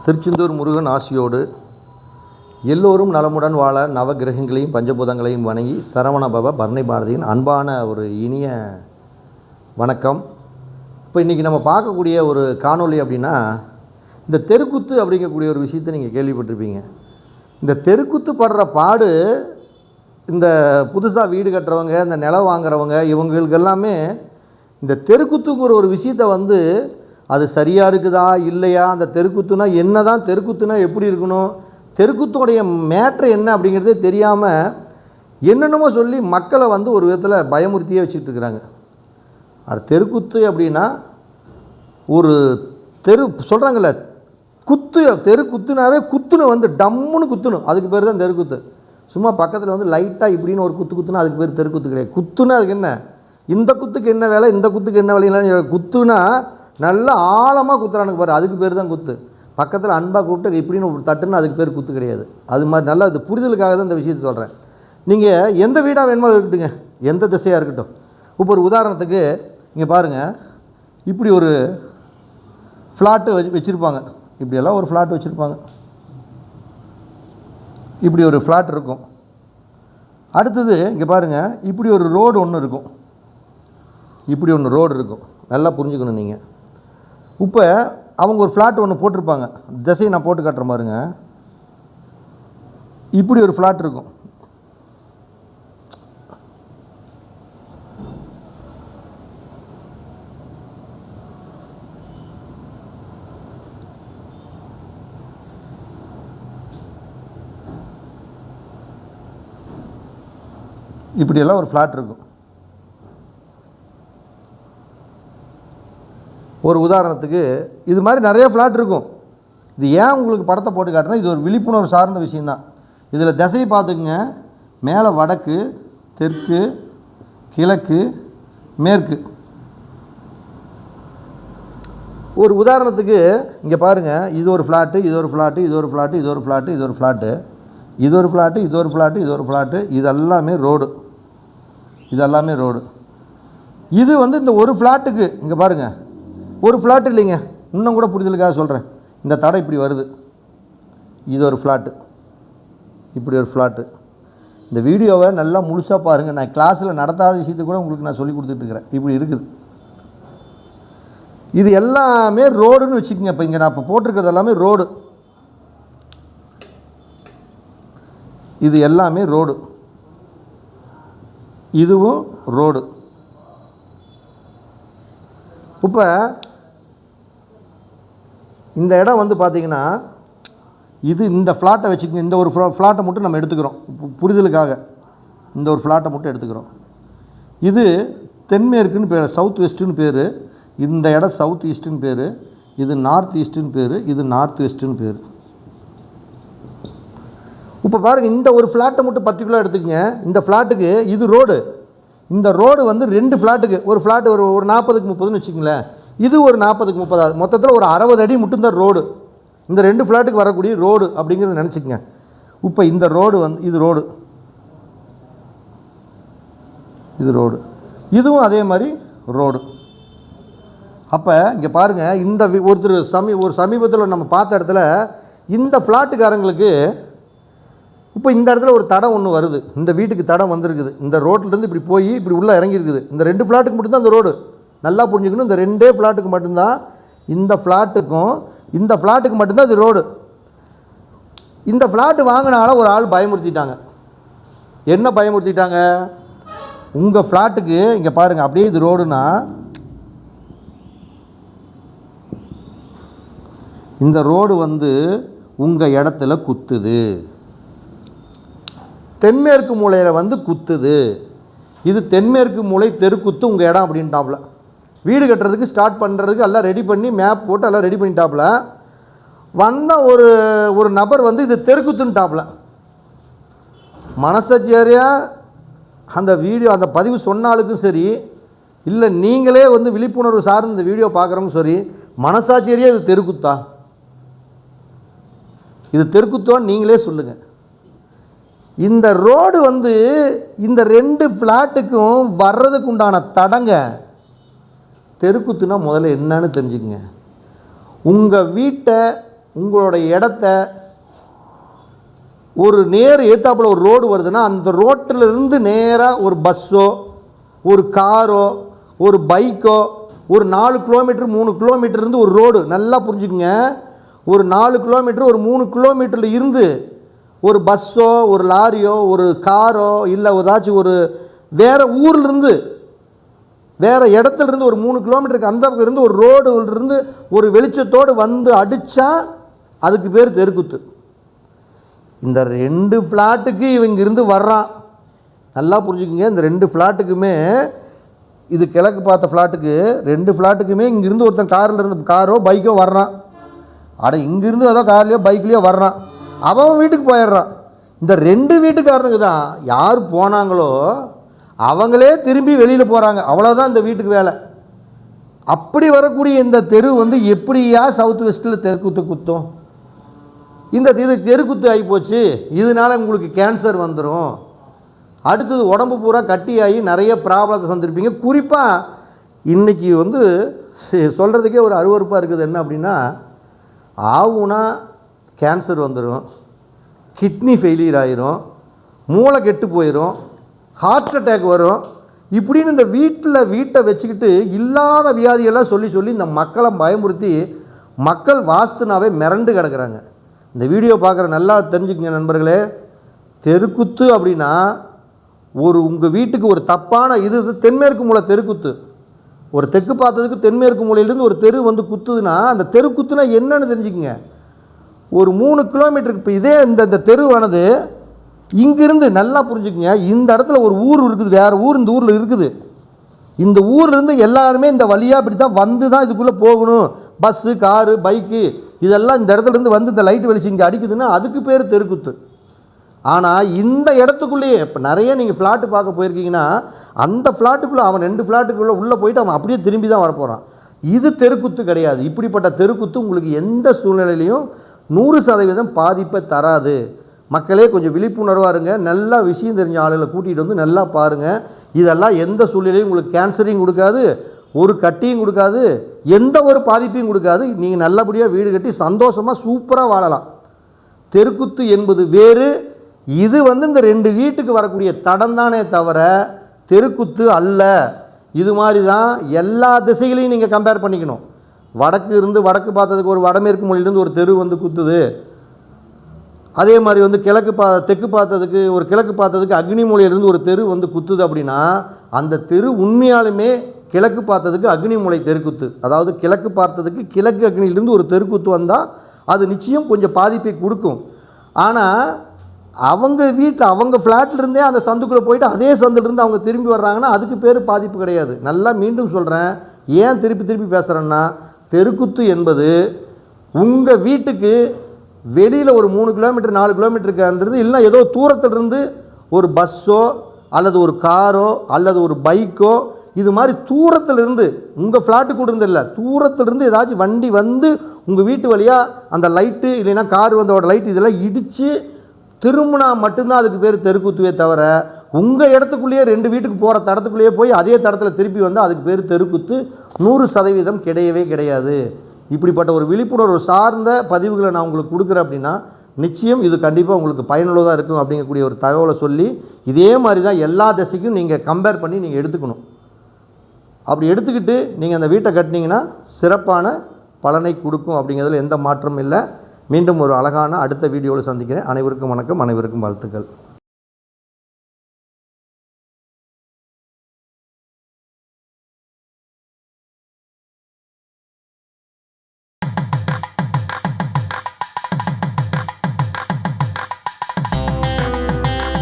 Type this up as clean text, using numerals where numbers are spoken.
திருச்செந்தூர் முருகன் ஆசியோடு எல்லோரும் நலமுடன் வாழ நவகிரகங்களையும் பஞ்சபூதங்களையும் வணங்கி சரவணபவ பரணி பாரதியின் அன்பான ஒரு இனிய வணக்கம். இப்போ இன்றைக்கி நம்ம பார்க்கக்கூடிய ஒரு காணொளி அப்படின்னா, இந்த தெருக்குத்து அப்படிங்கக்கூடிய ஒரு விஷயத்தை நீங்கள் கேள்விப்பட்டிருப்பீங்க. இந்த தெருக்குத்து படுற பாடு இந்த புதுசாக வீடு கட்டுறவங்க, இந்த நிலம் வாங்குறவங்க, இவங்களுக்கு எல்லாமே இந்த தெருக்குத்துங்கிற ஒரு விஷயத்தை அது சரியாக இருக்குதா இல்லையா, அந்த தெருக்குத்துனா என்ன தான், தெருக்குத்துனா எப்படி இருக்கணும், தெருக்குத்தோடைய மேட்ரு என்ன அப்படிங்கிறதே தெரியாமல் என்னென்னமோ சொல்லி மக்களை ஒரு விதத்தில் பயமுறுத்தியே வச்சுட்டு இருக்கிறாங்க. அது தெருக்குத்து அப்படின்னா ஒரு தெரு சொல்கிறாங்கல்ல, குத்து, தெருக்குத்துனாவே குத்துன்னு டம்முன்னு குத்துணும், அதுக்கு பேர் தான் தெருக்குத்து. சும்மா பக்கத்தில் லைட்டாக இப்படின்னு ஒரு குத்து குத்துனா அதுக்கு பேர் தெருக்குத்து கிடையாது. குத்துனா அதுக்கு என்ன, இந்த குத்துக்கு என்ன வேலை, இந்த குத்துக்கு என்ன வேலைலாம், குத்துனா நல்லா ஆழமாக குத்துறானுக்கு பாரு, அதுக்கு பேர் தான் குத்து. பக்கத்தில் அன்பாக கூப்பிட்டு இப்படின்னு ஒரு தட்டுன்னு அதுக்கு பேர் குத்து கிடையாது. அது மாதிரி நல்லா இது புரிதலுக்காக தான் இந்த விஷயத்தை சொல்கிறேன். நீங்கள் எந்த வீடாக வேணுமோ இருக்கட்டுங்க, எந்த திசையாக இருக்கட்டும். இப்போ ஒரு உதாரணத்துக்கு இங்கே பாருங்கள், இப்படி ஒரு ஃப்ளாட்டு வச்சுருப்பாங்க, இப்படியெல்லாம் ஒரு ஃப்ளாட் வச்சுருப்பாங்க, இப்படி ஒரு ஃப்ளாட் இருக்கும். அடுத்தது இங்கே பாருங்கள், இப்படி ஒரு ரோடு ஒன்று இருக்கும், இப்படி ஒன்று ரோடு இருக்கும். நல்லா புரிஞ்சுக்கணும் நீங்கள். இப்போ அவங்க ஒரு ஃப்ளாட் ஒன்று போட்டிருப்பாங்க, திசையை நான் போட்டு காட்டுற பாருங்க, இப்படி ஒரு ஃப்ளாட் இருக்கும். இப்படியெல்லாம் ஒரு ஃப்ளாட் இருக்கும். ஒரு உதாரணத்துக்கு இது மாதிரி நிறைய ஃப்ளாட் இருக்கும். இது ஏன் உங்களுக்கு படத்தை போட்டு காட்டுறேன்னா, இது ஒரு விழிப்புணர்வு சார்ந்த விஷயந்தான். இதில் திசையை பார்த்துக்குங்க, மேலே வடக்கு, தெற்கு, கிழக்கு, மேற்கு. ஒரு உதாரணத்துக்கு இங்கே பாருங்கள், இது ஒரு ஃப்ளாட்டு, இது ஒரு ஃப்ளாட்டு, இது ஒரு ஃப்ளாட்டு, இது ஒரு ஃப்ளாட்டு, இது ஒரு ஃப்ளாட்டு, இது ஒரு ஃப்ளாட்டு, இது ஒரு ஃப்ளாட்டு, இது ஒரு ஃப்ளாட்டு, இதெல்லாமே ரோடு, இதெல்லாமே ரோடு. இது இந்த ஒரு ஃப்ளாட்டுக்கு இங்கே பாருங்கள், ஒரு ஃப்ளாட் இல்லைங்க, இன்னும் கூட புரிதலுக்காக சொல்கிறேன். இந்த தடை இப்படி வருது, இது ஒரு ஃப்ளாட்டு, இப்படி ஒரு ஃப்ளாட்டு. இந்த வீடியோவை நல்லா முழுசாக பாருங்கள். நான் கிளாஸில் நடத்தாத விஷயத்தை கூட உங்களுக்கு நான் சொல்லி கொடுத்துட்ருக்கிறேன். இப்படி இருக்குது. இது எல்லாமே ரோடுன்னு வச்சுக்கோங்க. இப்போ இங்கே நான் இப்போ போட்டிருக்கிறது எல்லாமே ரோடு, இது எல்லாமே ரோடு, இதுவும் ரோடு. இப்போ இந்த இடம் பார்த்தீங்கன்னா, இது இந்த ஃப்ளாட்டை வச்சுக்கோங்க. இந்த ஒரு ஃப்ளாட்டை மட்டும் நம்ம எடுத்துக்கிறோம் புரிதலுக்காக, இந்த ஒரு ஃப்ளாட்டை மட்டும் எடுத்துக்கிறோம். இது தென்மேற்குன்னு பேர், சவுத் வெஸ்ட்டுன்னு பேர். இந்த இடம் சவுத் ஈஸ்ட்டுன்னு பேர், இது நார்த் ஈஸ்ட்டுன்னு பேர், இது நார்த் வெஸ்ட்டுன்னு பேர். இப்போ பாருங்கள், இந்த ஒரு ஃப்ளாட்டை மட்டும் பர்டிகுலராக எடுத்துக்கங்க. இந்த ஃப்ளாட்டுக்கு இது ரோடு, இந்த ரோடு ரெண்டு ஃப்ளாட்டுக்கு, ஒரு ஃப்ளாட்டு ஒரு 40க்கு 30ன்னு வச்சுக்கங்களேன், இது ஒரு 40க்கு 30, மொத்தத்தில் ஒரு 60 அடி மட்டும்தான் ரோடு. இந்த ரெண்டு ஃப்ளாட்டுக்கு வரக்கூடிய ரோடு அப்படிங்கிறத நினச்சிக்கங்க. இப்போ இந்த ரோடு இது ரோடு, இது ரோடு, இதுவும் அதே மாதிரி ரோடு. அப்போ இங்கே பாருங்கள், இந்த ஒரு சமீபத்தில் நம்ம பார்த்த இடத்துல இந்த ஃப்ளாட்டுக்காரங்களுக்கு இப்போ இந்த இடத்துல ஒரு தடம் ஒன்று வருது, இந்த வீட்டுக்கு தடம் வந்திருக்குது. இந்த ரோட்லேருந்து இப்படி போய் இப்படி உள்ளே இறங்கியிருக்குது. இந்த ரெண்டு ஃப்ளாட்டுக்கு மட்டும்தான் இந்த ரோடு. நல்லா புரிஞ்சுக்கணும், இந்த ரெண்டே ஃப்ளாட்டுக்கு மட்டும்தான், இந்த ஃப்ளாட்டுக்கும் இந்த ஃப்ளாட்டுக்கு மட்டும்தான் இது ரோடு. இந்த ஃப்ளாட்டு வாங்கினால ஒரு ஆள் பயமுறுத்திட்டாங்க. என்ன பயமுறுத்திட்டாங்க, உங்கள் ஃப்ளாட்டுக்கு இங்கே பாருங்கள், அப்படியே இது ரோடுனா இந்த ரோடு உங்கள் இடத்துல குத்துது, தென்மேற்கு மூலையில் குத்துது. இது தென்மேற்கு மூலை தெருக்குத்து உங்கள் இடம் அப்படின்ட்டாப்புல. வீடு கட்டுறதுக்கு ஸ்டார்ட் பண்ணுறதுக்கு எல்லாம் ரெடி பண்ணி மேப் போட்டு எல்லாம் ரெடி பண்ணிட்டாப்புல. வந்த ஒரு நபர் இது தெருக்குத்துன்ட்டாப்புல. மனசாட்சியாரியாக அந்த வீடியோ அந்த பதிவு சொன்னாலுக்கும் சரி, இல்லை நீங்களே விழிப்புணர்வு சார்ந்து இந்த வீடியோ பார்க்குறவங்க சரி, மனசாட்சியாரியாக இது தெருக்குத்தா, இது தெருக்குத்தான்னு நீங்களே சொல்லுங்கள். இந்த ரோடு இந்த ரெண்டு ஃப்ளாட்டுக்கும் வர்றதுக்கு உண்டான தடங்க. தெருக்குத்துனா முதல்ல என்னன்னு தெரிஞ்சுக்கங்க. உங்கள் வீட்டை உங்களோட இடத்த ஒரு நேர் ஏத்தாப்புல ஒரு ரோடு வருதுன்னா அந்த ரோட்டிலிருந்து நேராக ஒரு பஸ்ஸோ ஒரு காரோ ஒரு பைக்கோ ஒரு 4 கிலோமீட்டர் 3 கிலோமீட்டர் இருந்து ஒரு ரோடு நல்லா புரிஞ்சுக்குங்க, ஒரு 4 கிலோமீட்டர் ஒரு 3 கிலோமீட்டரில் இருந்து ஒரு பஸ்ஸோ ஒரு லாரியோ ஒரு காரோ இல்லை ஏதாச்சும் ஒரு வேறு ஊர்லேருந்து வேறு இடத்துலேருந்து ஒரு 3 கிலோமீட்டருக்கு அந்த பக்கம் இருந்து ஒரு ரோடு இருந்து ஒரு வெளிச்சத்தோடு வந்து அடித்தா அதுக்கு பேர் தெருக்குத்து. இந்த 2 ஃப்ளாட்டுக்கு இவங்க இருந்து வர்றான், நல்லா புரிஞ்சுக்குங்க. இந்த 2 ஃப்ளாட்டுக்குமே, இது கிழக்கு பார்த்த ஃப்ளாட்டுக்கு 2 ஃப்ளாட்டுக்குமே இங்கேருந்து ஒருத்தன் காரில் இருந்து காரோ பைக்கோ வர்றான். இங்கேருந்து ஏதோ கார்லையோ பைக்லேயோ வர்றான், அவன் வீட்டுக்கு போயிடுறான். இந்த 2 வீட்டுக்காரனுக்கு தான் யார் போனாங்களோ அவங்களே திரும்பி வெளியில் போகிறாங்க, அவ்வளோதான் இந்த வீட்டுக்கு வேலை. அப்படி வரக்கூடிய இந்த தெரு எப்படியா சவுத் வெஸ்ட்டில் தெருக்குத்து குத்தும்? இது தெருக்குத்து ஆகிப்போச்சு, இதனால் உங்களுக்கு கேன்சர் வந்துடும், அடுத்தது உடம்பு பூரா கட்டியாகி நிறைய ப்ராப்ளத்தை சந்திருப்பீங்க. குறிப்பாக இன்றைக்கி சொல்கிறதுக்கே ஒரு அருவருப்பாக இருக்குது. என்ன அப்படின்னா, ஆகுனா கேன்சர் வந்துடும், கிட்னி ஃபெயிலியர் ஆயிரும், மூளை கெட்டு போயிடும், ஹார்ட் அட்டாக் வரும். இப்படின்னு இந்த வீட்டை வச்சுக்கிட்டு இல்லாத வியாதியெல்லாம் சொல்லி இந்த மக்களை பயமுறுத்தி மக்கள் வாஸ்துனாவே மிரண்டு கிடக்கிறாங்க. இந்த வீடியோ பார்க்குற நல்லா தெரிஞ்சுக்கங்க நண்பர்களே, தெருக்குத்து அப்படின்னா உங்கள் வீட்டுக்கு ஒரு தப்பான தென்மேற்கு மூலை தெருக்குத்து. ஒரு தெற்கு பார்த்ததுக்கு தென்மேற்கு மூலையிலேருந்து ஒரு தெரு குத்துதுன்னா அந்த தெருக்குத்துனா என்னன்னு தெரிஞ்சுக்கங்க. ஒரு 3 கிலோமீட்டருக்கு இப்போ இதே இந்த தெருவானது இங்கிருந்து நல்லா புரிஞ்சுக்குங்க, இந்த இடத்துல ஒரு ஊர் இருக்குது, வேறு ஊர் இந்த ஊரில் இருக்குது. இந்த ஊர்லேருந்து எல்லாருமே இந்த வழியாக இப்படி தான் தான் இதுக்குள்ளே போகணும். பஸ்ஸு காரு பைக்கு இதெல்லாம் இந்த இடத்துலேருந்து இந்த லைட் வெளிச்சு இங்கே அடிக்குதுன்னா அதுக்கு பேர் தெருக்குத்து. ஆனால் இந்த இடத்துக்குள்ளேயே இப்போ நிறைய நீங்கள் ஃப்ளாட்டு பார்க்க போயிருக்கீங்கன்னா அந்த ஃப்ளாட்டுக்குள்ளே அவன் 2 ஃப்ளாட்டுக்குள்ளே உள்ளே போயிட்டு அவன் அப்படியே திரும்பி தான் வரப்போகிறான். இது தெருக்குத்து கிடையாது. இப்படிப்பட்ட தெருக்குத்து உங்களுக்கு எந்த சூழ்நிலையிலையும் 100% பாதிப்பை தராது. மக்களே கொஞ்சம் விழிப்புணர்வாக இருங்க, நல்லா விஷயம் தெரிஞ்ச ஆளுகளை கூட்டிகிட்டு நல்லா பாருங்கள். இதெல்லாம் எந்த சூழ்நிலையும் உங்களுக்கு கேன்சரையும் கொடுக்காது, ஒரு கட்டியும் கொடுக்காது, எந்த ஒரு பாதிப்பையும் கொடுக்காது. நீங்கள் நல்லபடியாக வீடு கட்டி சந்தோஷமாக சூப்பராக வாழலாம். தெருக்குத்து என்பது வேறு, இது இந்த 2 வீட்டுக்கு வரக்கூடிய தடம் தானே தவிர தெருக்குத்து அல்ல. இது மாதிரி தான் எல்லா திசைகளையும் நீங்கள் கம்பேர் பண்ணிக்கணும். வடக்கு பார்த்ததுக்கு ஒரு வடமேற்கு மொழியிலேருந்து ஒரு தெரு குத்துது, அதே மாதிரி தெற்கு பார்த்ததுக்கு அக்னி மூலையிலிருந்து ஒரு தெரு குத்துது அப்படின்னா அந்த தெரு உண்மையாலுமே கிழக்கு பார்த்ததுக்கு அக்னி மூலை தெருக்குத்து. அதாவது கிழக்கு பார்த்ததுக்கு கிழக்கு அக்னியிலிருந்து ஒரு தெருக்குத்து வந்தால் அது நிச்சயம் கொஞ்சம் பாதிப்பை கொடுக்கும். ஆனால் அவங்க வீட்டில் அவங்க ஃப்ளாட்லேருந்தே அந்த சந்துக்குள்ளே போயிட்டு அதே சந்துலேருந்து அவங்க திரும்பி வர்றாங்கன்னா அதுக்கு பேர் பாதிப்பு கிடையாது. நல்லா மீண்டும் சொல்கிறேன், ஏன் திருப்பி பேசுகிறேன்னா, தெருக்குத்து என்பது உங்கள் வீட்டுக்கு வெளியில் ஒரு 3 கிலோமீட்டர் 4 கிலோமீட்டருக்கு இல்லைன்னா ஏதோ தூரத்திலிருந்து ஒரு பஸ்ஸோ அல்லது ஒரு காரோ அல்லது ஒரு பைக்கோ இது மாதிரி தூரத்திலிருந்து உங்கள் ஃப்ளாட்டுக்கு கூட இல்லை, தூரத்திலிருந்து ஏதாச்சும் வண்டி உங்கள் வீட்டு வழியாக அந்த லைட்டு இல்லைன்னா கார் அதோட லைட்டு இதெல்லாம் இடித்து திரும்பினா மட்டும்தான் அதுக்கு பேர் தெருக்குத்துவே தவிர உங்கள் இடத்துக்குள்ளேயே 2 வீட்டுக்கு போகிற தடத்துக்குள்ளேயே போய் அதே தடத்தில் திருப்பி வந்தால் அதுக்கு பேர் தெருக்குத்து 100% கிடையவே கிடையாது. இப்படிப்பட்ட ஒரு விழிப்புணர்வு சார்ந்த பதிவுகளை நான் உங்களுக்கு கொடுக்குறேன் அப்படின்னா நிச்சயம் இது கண்டிப்பாக உங்களுக்கு பயனுள்ளதாக இருக்கும் அப்படிங்கக்கூடிய ஒரு தகவலை சொல்லி, இதே மாதிரி தான் எல்லா திசைக்கும் நீங்கள் கம்பேர் பண்ணி நீங்கள் எடுத்துக்கணும். அப்படி எடுத்துக்கிட்டு நீங்கள் அந்த வீட்டை கட்டினீங்கன்னா சிறப்பான பலனை கொடுக்கும் அப்படிங்கிறதுல எந்த மாற்றமும் இல்லை. மீண்டும் ஒரு அழகான அடுத்த வீடியோவில் சந்திக்கிறேன். அனைவருக்கும் வணக்கம், அனைவருக்கும் வாழ்த்துக்கள்.